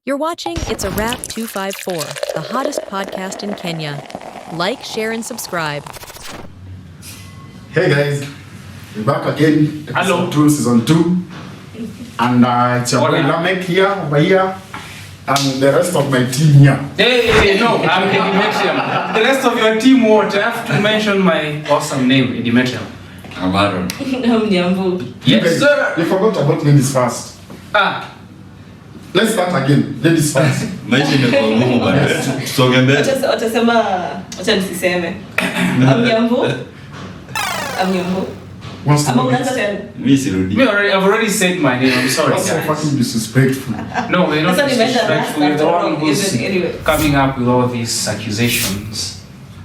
You're watching It's a Wrap 254, the hottest podcast in Kenya. Like, share, and subscribe. Hey guys, we're back again. Hello. Episode 2, season 2. And it's your boy Lamek here, over here. And the rest of my team here. Hey, no, I'm Eddie Metrium. The rest of your team won't. I have to mention my awesome name, Eddie Metrium. I'm Aaron. I'm Nyambu. You Yes, guys, sir. You forgot about ladies first. Let's start again. Ladies first. Maisha imekuwa ngumu bana. Tusonge mbele. Watasema acha nisiseme. I'm Nyambu. Wants to Ama go unaanza next. tena. Mimi sirudi. I've already said my name. I'm sorry, That's so guys. fucking disrespectful. No, we're not That's not even the disrespectful. last You're the one who's even anyway. coming up with all these accusations.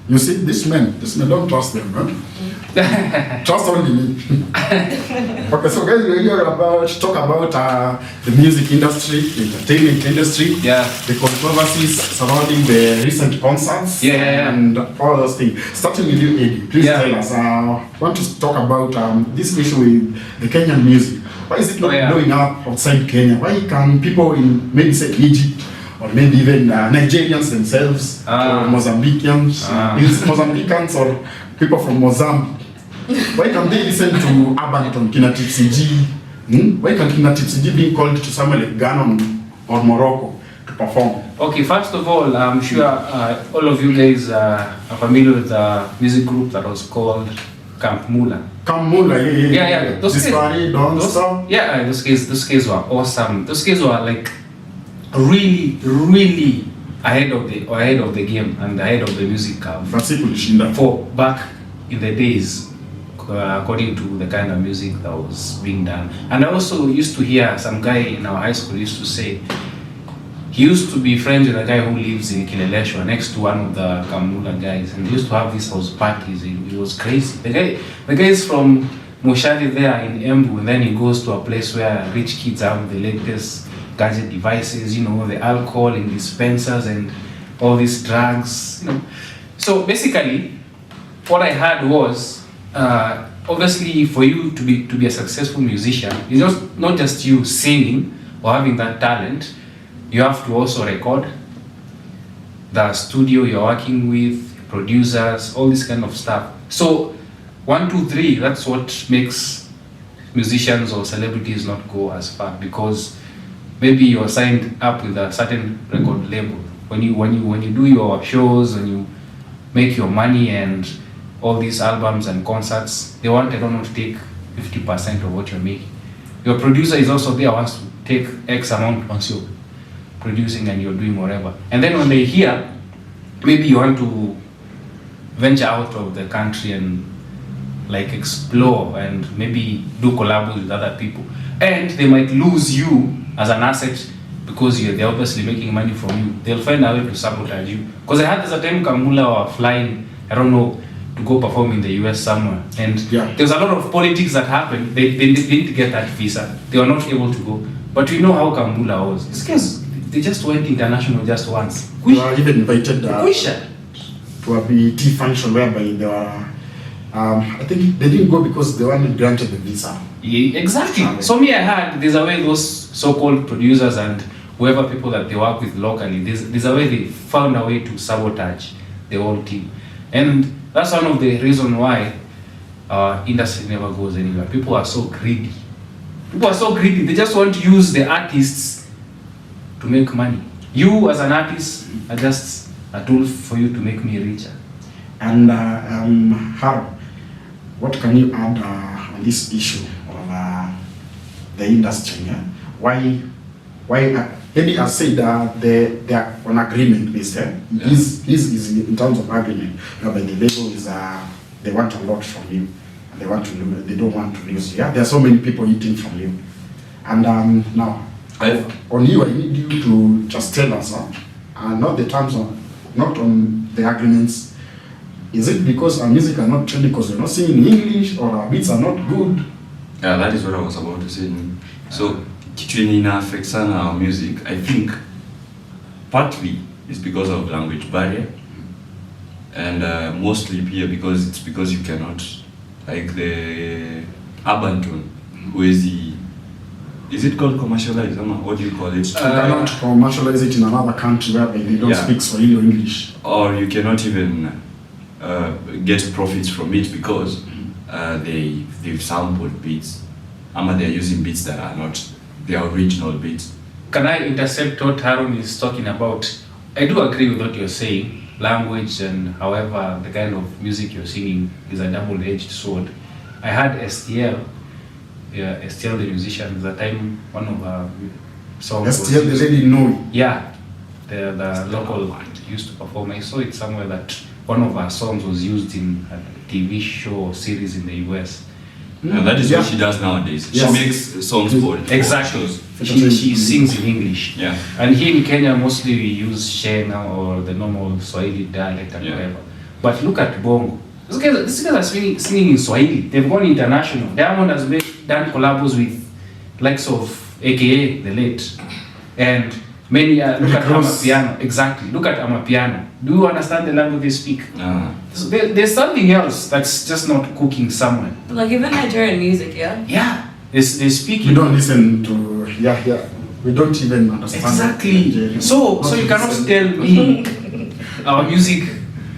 You see, this man, don't trust them, man. Trust only me. Okay, so guys, we're here talk about the music industry, the entertainment industry, Yeah. the controversies surrounding the recent concerts, Yeah. and all those things. Starting with you, Eddie, please Yeah. tell us. Want to talk about this issue with the Kenyan music? Why is it not blowing up outside Kenya? Why can people in maybe say Egypt or maybe even Nigerians themselves or Mozambicans, Mozambicans or people from Mozambique? Why can they listen to Abductions Kina Tipsy G? Why can Kina Tipsy G be called to somewhere like Ghana or Morocco to perform? Okay, first of all, I'm sure all of you guys are familiar with the music group that was called Camp Mula. Kamula, Yeah. Those this kids- party, don't those- stop. Yeah, those kids were awesome. Those kids were like really ahead of the game and ahead of the music curve Francis kulishinda. for back in the days, according to the kind of music that was being done. And I also used to hear some guy in our high school used to say he used to be friends with a guy who lives in Kileleshwa next to one of the Kamula guys, and they used to have these house parties. It was crazy. The guy is from Moshari there in Embu, and then he goes to a place where rich kids have the latest gadget devices, the alcohol in dispensers and all these drugs, So basically, what I heard was, obviously, for you to be a successful musician, it's not just you singing or having that talent. You have to also record the studio you're working with, producers, all this kind of stuff. So 1, 2, 3, that's what makes musicians or celebrities not go as far, because maybe you're signed up with a certain record label. When you do your shows, when you make your money and all these albums and concerts, they want, I don't know, to take 50% of what you're making. Your producer is also there, wants to take X amount once you're producing and you're doing whatever. And then when they hear, maybe you want to venture out of the country and like explore and maybe do collabs with other people. And they might lose you as an asset because they're obviously making money from you. They'll find a way to sabotage you. Because I had this time Kamula were flying, I don't know, to go perform in the US somewhere. And there's a lot of politics that happened. They didn't get that visa. They were not able to go. But we know how Kamula was. These guys, they just went international just once. We were even invited to a BET function whereby they were, I think they didn't go because they weren't granted the visa. Yeah, exactly. So me, I heard there's a way those so-called producers and whoever people that they work with locally, there's a way they found a way to sabotage the whole team. And that's one of the reasons why our industry never goes anywhere. People are so greedy. They just want to use the artists to make money. You as an artist are just a tool for you to make me richer. And Harold, what can you add on this issue of the industry? Yeah? Why Eddie has said they are on agreement based. He's in terms of agreement. But the label is they want a lot from you. They don't want to lose you. Yeah? There are so many people eating from you. And now on you, I need you to just tell us not the terms not on the agreements. Is it because our music are not trending because we're not singing in English, or our beats are not good? Yeah, that is what I was about to say. So, kitu ina affect sana our music, I think partly is because of language barrier, and mostly because you cannot, like the urban tone, huwezi Is it called commercialized? What do you call it? You cannot commercialize it in another country where they don't speak Swahili or English. Or you cannot even get profits from it because they've sampled beats. They're using beats that are not their original beats. Can I intercept what Harun is talking about? I do agree with what you're saying. Language and however the kind of music you're singing is a double-edged sword. I had STL, STL the musician, at the time one of our songs. STL the lady know. Yeah, the local used to perform. I saw it somewhere that one of our songs was used in a TV show or series in the US. And that is what she does nowadays. Yes. She makes songs for Exactly. shows. She sings in English. Yeah. And here in Kenya, mostly we use Shena or the normal Swahili dialect and whatever. But look at Bongo. These guys are singing in Swahili. They've gone international. Diamond has done collabs with likes of AKA, the late. And many, look at Amapiano. Exactly. Look at Amapiano. Do you understand the language they speak? So there's something else that's just not cooking somewhere. Like even Nigerian music, yeah? Yeah. They speak. We don't listen to, we don't even understand. Exactly. So you cannot tell me our music,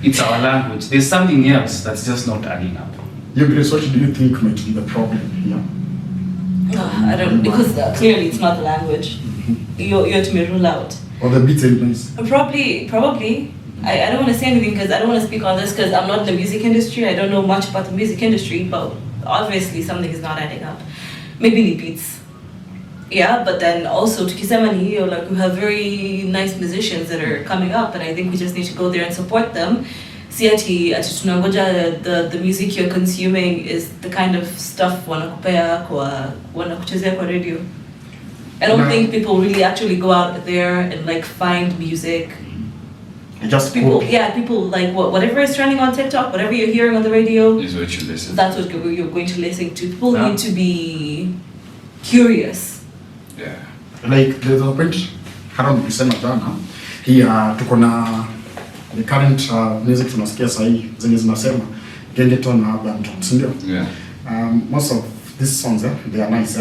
it's our language. There's something else that's just not adding up. Yeah, Grace, what do you think might be the problem here? I don't, because clearly it's not the language. You're to be ruled out. Or the beats ain't nice? Probably. I don't want to say anything because I don't want to speak on this because I'm not in the music industry. I don't know much about the music industry, but obviously something is not adding up. Maybe the beats. Yeah, but then also tukisema ni hiyo, like we have very nice musicians that are coming up and I think we just need to go there and support them. Si ati tunangoja the music you're consuming is the kind of stuff wanakuchezea kwa radio. I don't think people really actually go out there and like find music. Just people like whatever is trending on TikTok, whatever you're hearing on the radio, is what you listen. That's what you're going to listen to. People need to be curious. Yeah. Like there's a point Haram kusema jana hii tuko na the current music tunasikia sahi zenye zinasema Gengeton na Abductions, ndio? Yeah. Most of these songs they are nice,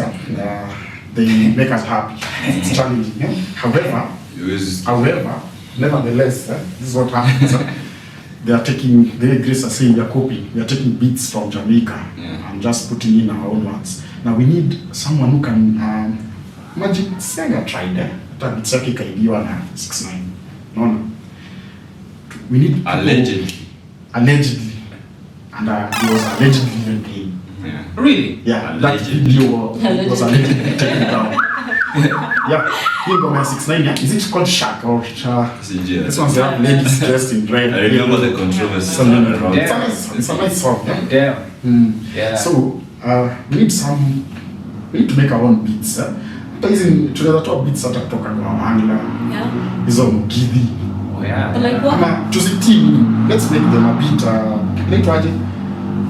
they make us happy. It's challenging, yeah? However, nevertheless, this is what happens. They are taking, Grace are saying, we are copying. We are taking beats from Jamaica and just putting in our own words. Now we need someone who can, imagine, Sega tried that beats yake kaibiwa na 6ix9ine. No. We need people, allegedly. And he was allegedly even paid. Yeah. Really? Yeah, that video was allegedly taken down. Yeah, here go my 6ix9ine. Is it called Shaq or this one's the ladies dressed in red. I remember the controversy. It's a nice song. Yeah. Yeah. So we need to make our own beats. Tunaweza toa beats hata kutoka kwa Wangla. Yeah. Hizo Mgidhi. Oh yeah. But like what? Let's make them a bit.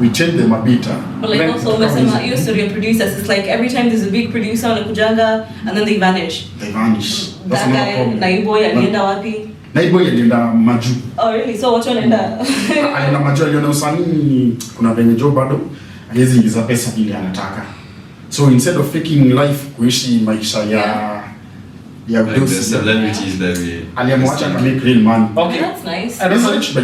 We change them a bit. But like also umesema you studio producers, it's like every time there's a big producer on a kujanga and then they vanish. That's that guy Naiboy alienda wapi? Naiboy alienda Maju. Oh really? So what alienda? Alienda Maju, aliona usanii kuna venye job bado hawezi ingiza pesa vile anataka. So instead of faking life kuishi maisha ya like the celebrities that we aliamwacha kama make real money. Okay, that's nice. That's nice.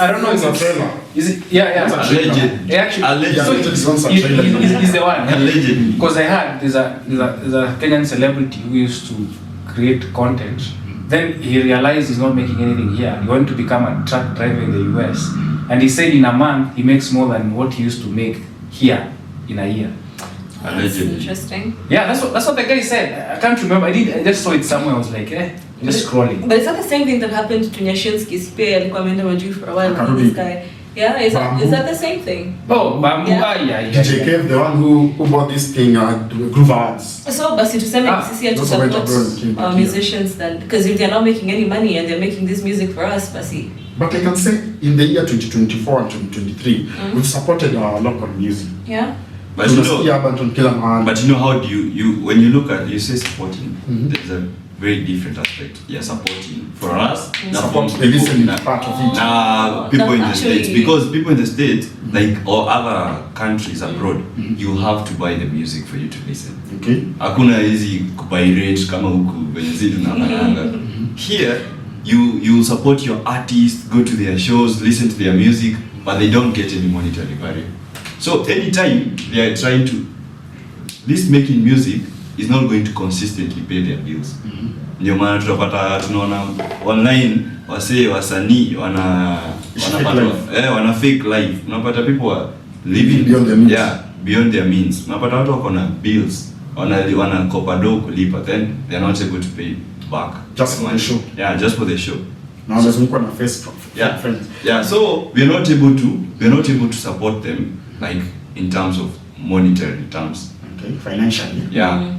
I don't know if it's a trailer. Is it? Yeah. alleged. Actually, so he's the one. Alleged. Because I heard there's a Kenyan celebrity who used to create content. Then he realized he's not making anything here. He wanted to become a truck driver in the US, and he said in a month he makes more than what he used to make here in a year. That's interesting. Yeah, that's what the guy said. I can't remember. I just saw it somewhere. I was like, just scrolling. But it's not the same thing that happened to Nyashinsky. Spare alikuwa ameenda Maju for a while with this guy. Yeah, is that the same thing? Oh, Bamboo. Yeah. DJ Kev, the one who bought this thing, Groove Awards. So, basi tuseme sisi ya to support our musicians then, because if they're not making any money and they're making this music for us, basi. But I can say in the year 2024 and 2023, we've supported our local music. Yeah. But you know how do you when you look at, you say supporting, very different aspect. Yeah, supporting for us. Support the listening part of it. People in the actually- States, because people in the States, like or other countries abroad, you have to buy the music for you to listen. Okay. Hakuna hizi kupirate kama huku venye sisi tunafanyanga. Here you support your artists, go to their shows, listen to their music, but they don't get any monetary value. So anytime they are trying to, this making music is not going to consistently pay their bills. Ndio maana tutapata tunaona online wasanii wana fake life. Unapata people are living beyond their means. Yeah, beyond their means. Unapata watu wako na bills, wanakopa do kulipa, then they are not able to pay back. Just for the show. Yeah, just for the show. Now there's one face Yeah. friends. Yeah, so we're not able to support them like in terms of monetary terms. Okay, financially. Yeah.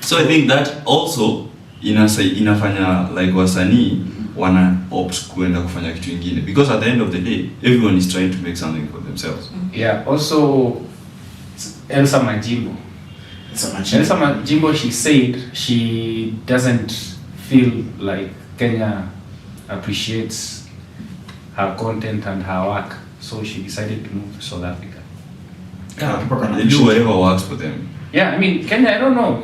So I think that also inafanya like wasanii wana opt kuenda kufanya kitu kingine, because at the end of the day everyone is trying to make something for themselves. Yeah, also Elsa Majimbo. Elsa Majimbo, she said she doesn't feel like Kenya appreciates her content and her work, so she decided to move to South Africa. Yeah, they do whatever works for them. Yeah, I mean, Kenya, I don't know,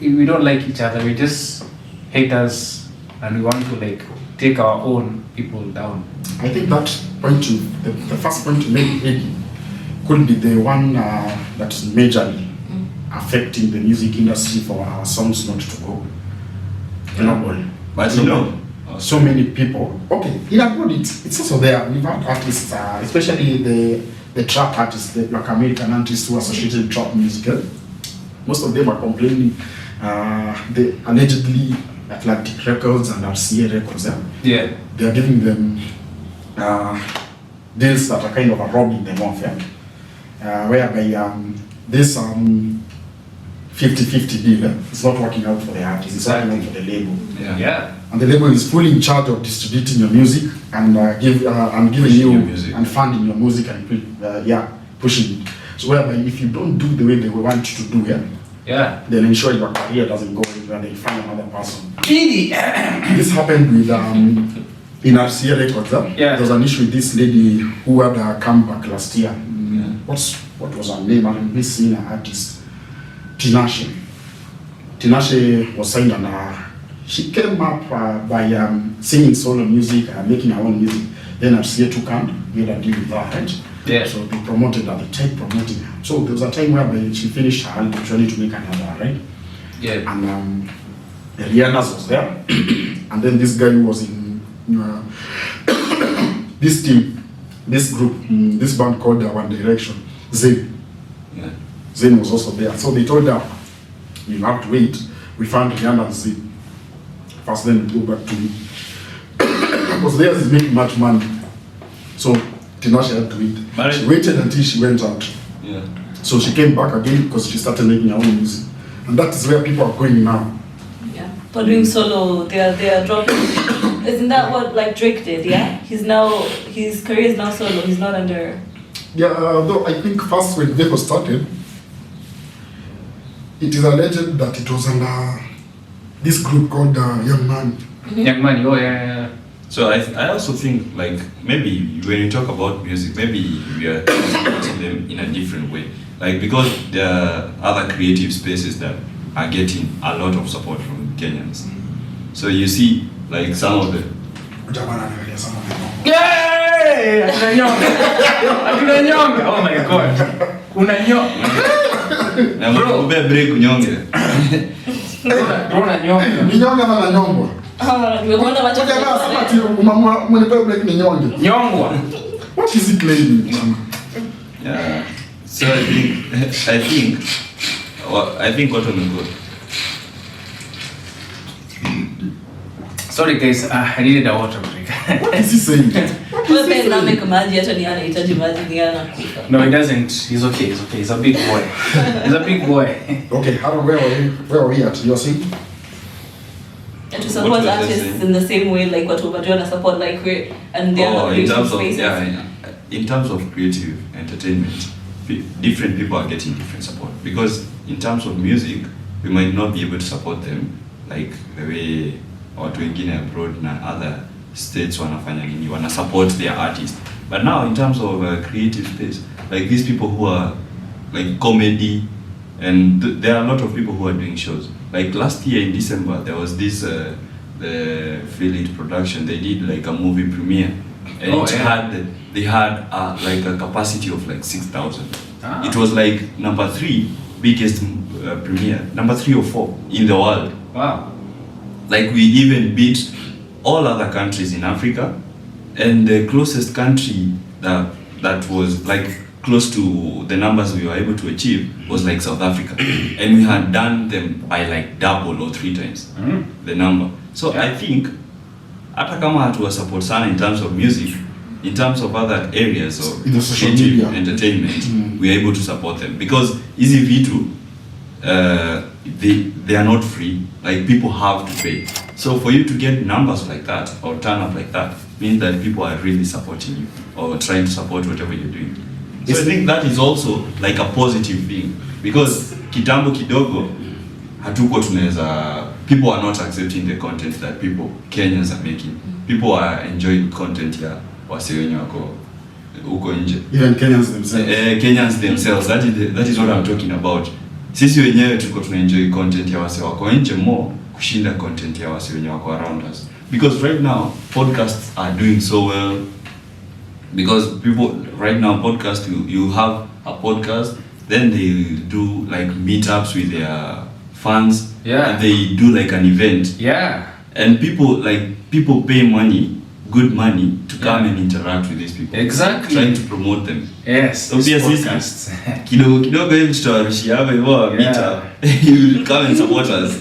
we don't like each other, we just haters, and we want to like take our own people down. I think that point the first point to make could be the one that's majorly affecting the music industry for our songs not to go global. But So many people. Okay, in abroad it's also there. We've had artists, especially the trap artists, the Black American artists who are associated with trap music. Most of them are complaining. They allegedly Atlantic Records and RCA Records. Yeah. They are giving them deals that are kind of robbing them off. Whereby this 50-50 deal, it's not working out for the artist, it's working out for the label. Yeah. And the label is fully in charge of distributing your music and giving Pushing you your music. and funding your music and pushing it. So whereby if you don't do the way they want you to do, Yeah. then ensure your career doesn't go anywhere, they find another person. Really? This happened with in RCA Records. Yeah. There was an issue with this lady who had a comeback last year. What was her name? I'm missing her artist. Tinashe. Tinashe was signed and she came up by singing solo music and making her own music. Then RCA took hand, made a deal with her, right? Yeah. So they promoted at the time, promoting her. So there was a time where she finished her album, trying to make another, right? Yeah. And Rihanna's was there. And then this guy who was in this team, this group, this band called One Direction, Zayn. Yeah. Zayn was also there. So they told her, you have to wait. We found Rihanna and Zayn. First then we go back to me. Because theirs is making much money. So Tinashe had to wait. But She waited until she went out. Yeah. So she came back again because she started making her own music. And that is where people are going now. Yeah. For doing solo, they are dropping. Isn't that what like Drake did? Yeah. His career is now solo. He's not under. Yeah, though I think first when Veko started, it is alleged that it was under this group called Young Man. Young Money, oh yeah. So I also think like maybe when you talk about music, maybe we are supporting them in a different way. Like because there are other creative spaces that are getting a lot of support from Kenyans. So you see like some of the Yay! Tunanyonga. Oh my god. Unanyonga. na mkubebe break kunyonge. Unanyonga. Ni nyonge ama na nyongwa? Nimeona watu Jamaa sema ati mwenye break ni nyonge. Nyongwa. What is he playing? Yeah. So I think what on the good. Sorry guys, I needed a water break. What is he saying? Wewe pia na make maji hata ni anahitaji maji ni anakufa. No, he doesn't. He's okay. He's a big boy. He's a big boy. Okay, Harold, where are we at? You're saying? And to support What was I artists saying? in the same way like what Obadiana support like we and they are in creative terms of spaces. in terms of creative entertainment, different people are getting different support because in terms of music, we might not be able to support them like the way watu wengine abroad na other states wanafanya nini, wana support their artists. But now in terms of creative space, like these people who are like comedy, and there are a lot of people who are doing shows. Like last year in December, there was this the Feel It production. They did like a movie premiere, and they had like a capacity of like 6,000. It was like number 3 biggest premiere, number 3 or 4 in the world. Wow! Like we even beat all other countries in Africa, and the closest country that was like close to the numbers we were able to achieve was like South Africa, and we had done them by like double or 3 times the number. So I think hata kama hatuwa support sana in terms of music, in terms of other areas of in the social creative media entertainment, we are able to support them, because easy vitu they are not free. Like people have to pay. So for you to get numbers like that or turn up like that means that people are really supporting you or trying to support whatever you're doing. So I think that is also like a positive thing, because kitambo kidogo hatuko tunaweza, people are not accepting the content that people Kenyans are making. People are enjoying content ya wase wenye wako huko nje. Even Kenyans themselves. Kenyans themselves. That is what I'm talking about. Sisi wenyewe tuko tunaenjoy content ya wase wako nje more kushinda content ya wase wenye wako around us. Because right now podcasts are doing so well. Because people right now podcast, you have a podcast, then they do like meetups with their fans. Yeah. And they do like an event. Yeah. And people pay money, good money, to come and interact with these people. Exactly. Trying to promote them. Yes. Obviously, kidogo hivi tutawarishia hapa hivyo meetup. You will come and support us.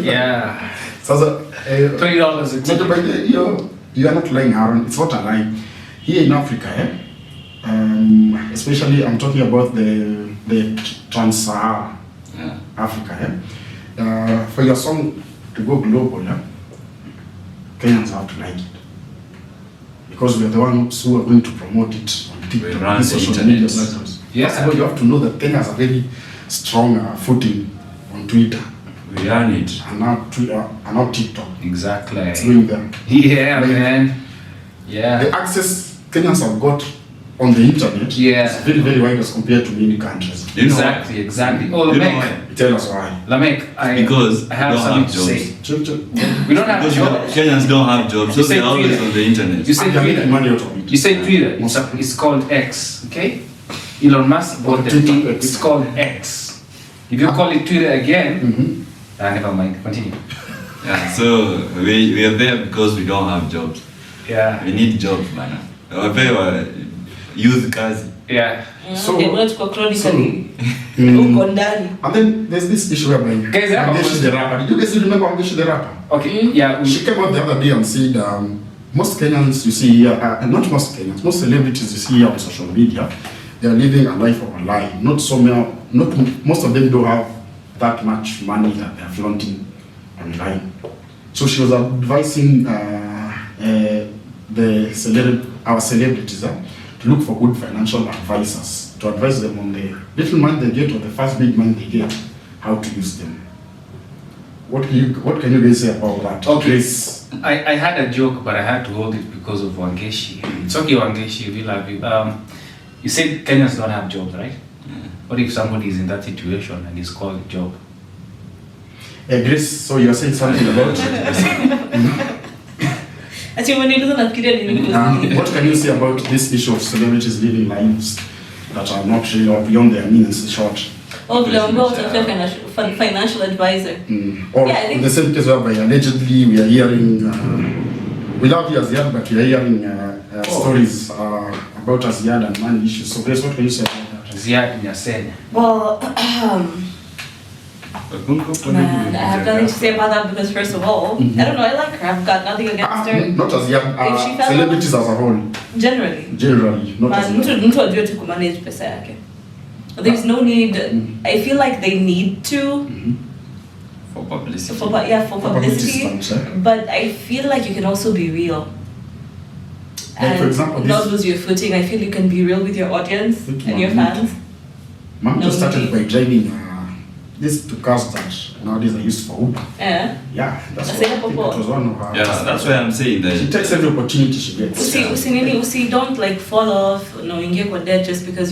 Yeah. Sasa $20 a ticket. You are not lying, Aaron. It's not a lie. Here in Africa, especially I'm talking about the Trans-Sahara Africa. For your song to go global, Kenyans have to like it, because we are the ones who are going to promote it on TikTok, run the social internet. media platforms. Yeah. First of all, you have to know that Kenyans are very strong footing on Twitter We run it. and now TikTok. Exactly. It's doing them. Yeah, Like, man. Yeah. The access Kenyans have got on the internet is very, very wide as compared to many countries. You know Exactly. Exactly. Oh, You know Lamek. Tell us why. Lamek, Because I have we don't something have to jobs. say. Check. We don't have Because jobs. Kenyans don't have jobs, so You say they're always Twitter. on the internet. You say And they're making Twitter. money out of it. You say Twitter. It's called X. Okay. Elon Musk bought the Twitter, thing. X. It's called X. If you call it Twitter again, never mind. Continue. Yeah, so we are there because we don't have jobs. Yeah. We need jobs, man. Wapewa youth kazi. Yeah. So- Okay, we're to chronically. Mm. Uko ndani. And then there's this issue whereby Guys, I have a Wangeshi question. the rapper. Did you guys remember Wangeshi the rapper? Okay. Yeah. She came out the other day and said most Kenyans you see here, not most Kenyans, most celebrities you see here on social media, they are living a life of a lie. Not most of them don't have that much money that they are flaunting online. So she was advising our celebrities to look for good financial advisors, to advise them on the little money they get or the first big money they get, how to use them. What can you guys say about that? Okay. Please. I had a joke, but I had to hold it because of Wangeshi. It's okay, Wangeshi, we love you. You said Kenyans don't have jobs, right? What if somebody is in that situation and is called a job? Grace, so you're saying something about Ati umeniuliza nafikiria nini kuhusu. what can you say about this issue of celebrities living lives that are not really or beyond their means, short? Oh, vile ambao utafuta financial advisor. Or Yeah, I think- in the same case whereby allegedly we are hearing, we love you as Aziad, but we are hearing stories about Aziad and money issues. So Grace, what can you say about that? Ziad Nyasene. Well, man, I have nothing to say about that because first of all, I don't know, I like her. I've got nothing against her. Not Aziad, If she fell celebrities as a whole, Generally. not Man, Aziad. mtu ajue tu kumanage pesa yake. There's no need. I feel like they need to For publicity. for publicity. stunts, eh? But I feel like you can also be real. Like, for example, not this- lose your footing. I feel you can be real with your audience Thank you, and your ma'am. fans. Mom No just started need. by driving these two cars that nowadays are used for Uber. Yeah. Yeah, that's That's what I it, think Popo. that was one of her. Yeah, that's why I'm saying that. She takes every opportunity she gets. Usi don't like fall off, no, ingia kwa dead just because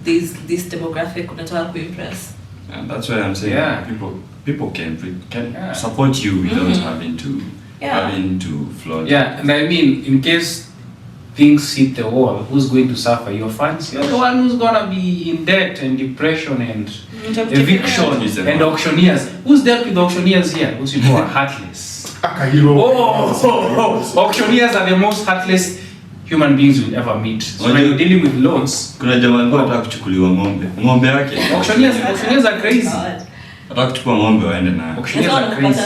this demographic unataka kuimpress. And that's why I'm saying people can Yeah. support you without having to flaunt. Yeah, and I mean, in case things hit the wall, who's going to suffer? Your fans? You're the one who's gonna be in debt and depression and eviction and auctioneers. Who's dealt with auctioneers here? Those people are heartless. Auctioneers are the most heartless human beings you'll ever meet. So when you're dealing with loans, kuna jamaa alikuwa anataka kuchukuliwa ng'ombe yake. Auctioneers are crazy. Anataka kuchukua ng'ombe waende nayo. Auctioneers are crazy.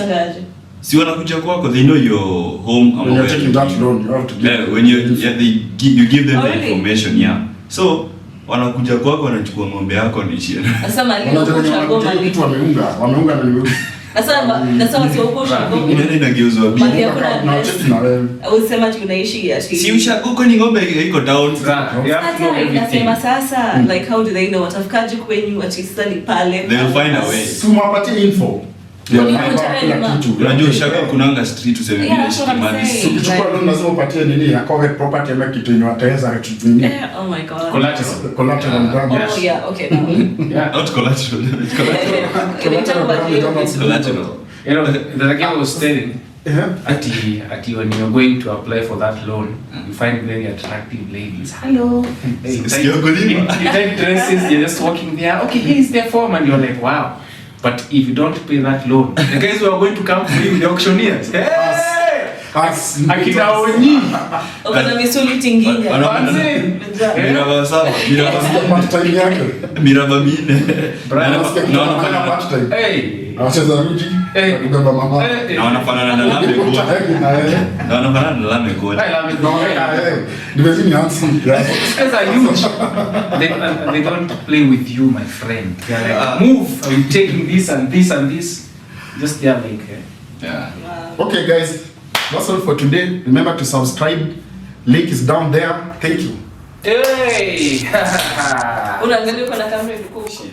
Si wanakuja kwako, they know your home. When you're taking that loan, you have to give. When you give them the information, yeah. So wanakuja kwako wanachukua ng'ombe yako ni chini. Sasa mali uko mtu wameunga na nimeunga. Sasa wasi uko shago. Nini inageuzwa bibi? Mali yako na wewe. Usema ati unaishi ati. Si ushago ni ng'ombe iko down. Inasema sasa like how do they know watafikaje kwenyu ati sasa ni pale. They will find a way. Sumapatie info. Unajua shaka kunanga street useme vile shikamani. Ukichukua loan lazima upatie nini ya covered property ama kitu yenye wataweza kitu nini. Oh my god. Collateral damage. Oh yeah, okay now. Yeah. Not collateral. Collateral. You know, the guy was telling ati when you're going to apply for that loan, you find very attractive ladies. Hello. You take dresses, you're just walking there. Okay, here's the form, and you're like, wow. But if you don't pay that loan, the guys who are going to come for you, the auctioneers. Akina Onyi. Ukana misuli tinginya. Miraba sawa, miraba mine. Hey. Anacheza ruji. Kubeba mama. Na wanafanana na lambe goat. Na wanafanana na lambe goat. Nimezini handsome. These guys are huge. They don't play with you, my friend. They're like, move. I'm taking this and this and this. Just they're like, yeah. Okay, guys. That's all for today. Remember to subscribe. Link is down there. Thank you. hey. Unaangalia uko na kamera ilikuwa. Shit.